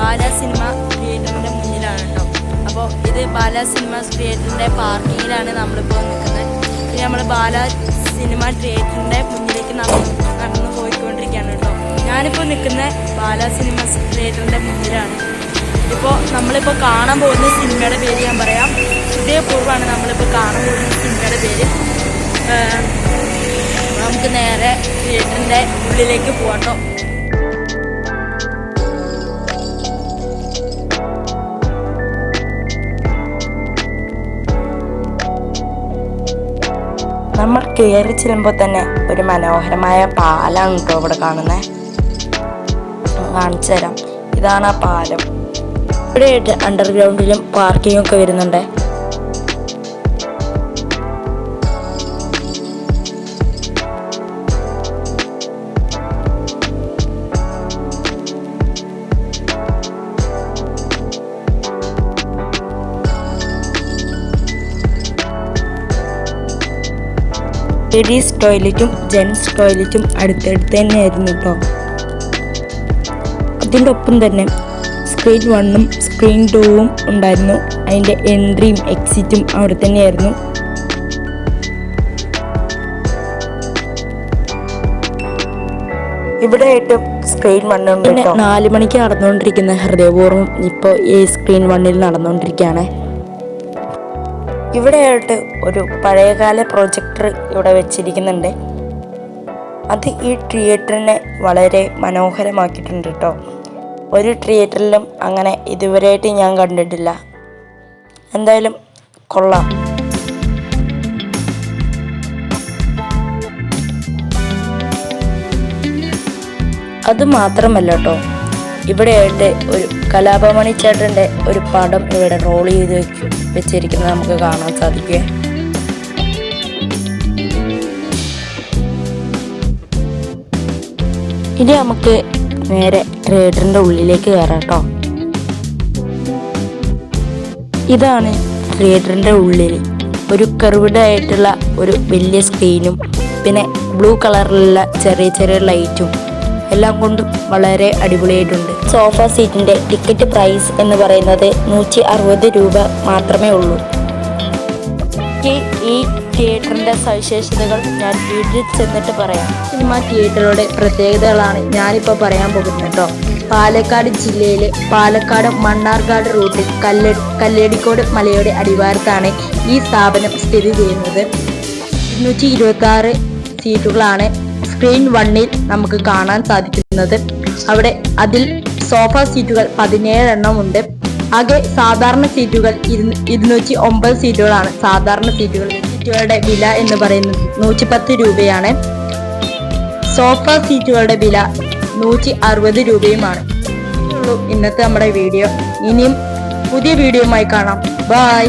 ബാല cinema തിയേറ്ററിൻ്റെ മുന്നിലാണ് കേട്ടോ. അപ്പോൾ ഇത് ബാല സിനിമ തിയേറ്ററിൻ്റെ പാർക്കിങ്ങിലാണ് നമ്മളിപ്പോൾ നിൽക്കുന്നത്. ഇത് നമ്മൾ ബാല സിനിമ തിയേറ്ററിൻ്റെ മുന്നിലേക്ക് നടന്നു പോയിക്കൊണ്ടിരിക്കുകയാണ് കേട്ടോ. ഞാനിപ്പോൾ നിൽക്കുന്ന ബാല സിനിമ തിയേറ്ററിൻ്റെ മുന്നിലാണ്. നമ്മളിപ്പോൾ കാണാൻ പോകുന്ന സിനിമയുടെ പേര് ഞാൻ പറയാം. ഹൃദയപൂർവ്വമാണ് നമ്മളിപ്പോൾ കാണാൻ പോകുന്ന സിനിമയുടെ പേര്. നമുക്ക് നേരെ തിയേറ്ററിൻ്റെ ഉള്ളിലേക്ക് പോകാം. നമ്മൾ കയറി ചെല്ലുമ്പോൾ തന്നെ ഒരു മനോഹരമായ പാലാണ് കേട്ടോ ഇവിടെ കാണുന്നത്. കാണിച്ചു തരാം. ഇതാണ് ആ പാലം. ഇവിടെയായിട്ട് അണ്ടർഗ്രൗണ്ടിലും പാർക്കിംഗ് ഒക്കെ വരുന്നുണ്ട്. ലേഡീസ് ടോയ്ലറ്റും ജെൻസ് ടോയ്ലറ്റും അടുത്തടുത്ത് തന്നെയായിരുന്നു കേട്ടോ. അതിൻ്റെ ഒപ്പം തന്നെ സ്ക്രീൻ 1ഉം സ്ക്രീൻ 2ഉം ഉണ്ടായിരുന്നു. അതിൻ്റെ എൻട്രിയും എക്സിറ്റും അവിടെ തന്നെയായിരുന്നു. ഇവിടെ ആയിട്ട് സ്ക്രീൻ 1 ഉണ്ട്. പിന്നെ 4 മണിക്ക് നടന്നുകൊണ്ടിരിക്കുന്ന ഹൃദയപൂർവ്വം ഇപ്പോൾ ഈ സ്ക്രീൻ 1ൽ നടന്നുകൊണ്ടിരിക്കുകയാണ്. ഇവിടെയായിട്ട് ഒരു പഴയകാല പ്രൊജക്ടർ ഇവിടെ വെച്ചിരിക്കുന്നുണ്ട്. അത് ഈ തിയേറ്ററിനെ വളരെ മനോഹരമാക്കിയിട്ടുണ്ട് കേട്ടോ. ഒരു തിയേറ്ററിലും അങ്ങനെ ഇതുവരെയായിട്ട് ഞാൻ കണ്ടിട്ടില്ല. എന്തായാലും കൊള്ളാം. അതുമാത്രമല്ല കേട്ടോ, ഇവിടെയായിട്ട് ഒരു കലാഭമണി ചേട്ടൻ്റെ ഒരു പടം ഇവിടെ റോൾ ചെയ്ത് വെച്ചിരിക്കുന്നത് നമുക്ക് കാണാൻ സാധിക്കുക. ഇനി നമുക്ക് നേരെ തിയേറ്ററിൻ്റെ ഉള്ളിലേക്ക് കയറാം കേട്ടോ. ഇതാണ് തിയേറ്ററിൻ്റെ ഉള്ളിൽ ഒരു കർവ്ഡ് ആയിട്ടുള്ള ഒരു വലിയ സ്ക്രീനും പിന്നെ ബ്ലൂ കളറിലുള്ള ചെറിയ ചെറിയ ലൈറ്റും എല്ലാം കൊണ്ടും വളരെ അടിപൊളിയായിട്ടുണ്ട്. സോഫ സീറ്റിൻ്റെ ടിക്കറ്റ് പ്രൈസ് എന്ന് പറയുന്നത് 160 രൂപ മാത്രമേ ഉള്ളൂ. ഈ തിയേറ്ററിൻ്റെ സവിശേഷതകൾ ഞാൻ വീട്ടിൽ ചെന്നിട്ട് പറയാം. സിനിമ തിയേറ്ററുടെ പ്രത്യേകതകളാണ് ഞാനിപ്പോൾ പറയാൻ പോകുന്നത് കേട്ടോ. പാലക്കാട് ജില്ലയിലെ പാലക്കാട് മണ്ണാർക്കാട് റൂട്ടിൽ കല്ലേടിക്കോട് മലയുടെ അടിവാരത്താണ് ഈ സ്ഥാപനം സ്ഥിതി ചെയ്യുന്നത്. 226 സീറ്റുകളാണ് സ്ക്രീൻ 1ൽ നമുക്ക് കാണാൻ സാധിക്കുന്നത്. അതിൽ സോഫ സീറ്റുകൾ 17 എണ്ണം ഉണ്ട്. ആകെ സാധാരണ സീറ്റുകൾ 209 സീറ്റുകളാണ്. സാധാരണ സീറ്റുകളുടെ വില എന്ന് പറയുന്നത് 110 രൂപയാണ്. സോഫ സീറ്റുകളുടെ വില 160 രൂപയുമാണ്. ഇന്നത്തെ നമ്മുടെ വീഡിയോ. ഇനിയും പുതിയ വീഡിയോയുമായി കാണാം. ബൈ.